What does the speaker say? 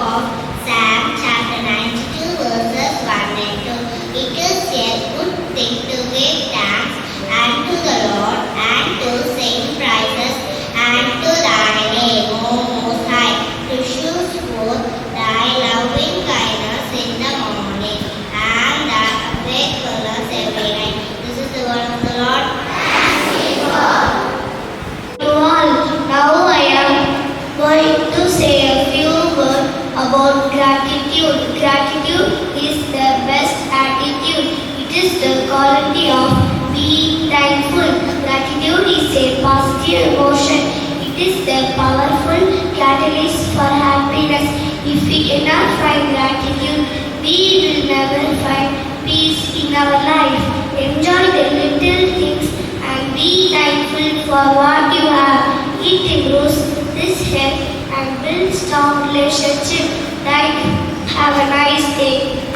of Psalm chapter 92 verses 1 and 2. It is a good thing to give thanks unto the Lord and to sing praises unto thy name, O Most High, to shew forth thy loving kindness in the morning and thy faithfulness every night. This is the word of the Lord. Now I am going to say a few words about gratitude. Gratitude is the best attitude. It is the quality of being thankful. Gratitude is a positive emotion. It is the powerful catalyst for happiness. If we cannot find gratitude, we will never find peace in our life. Enjoy the little things and be thankful for what you have. It improves this health and builds strong relationship. Have a nice day.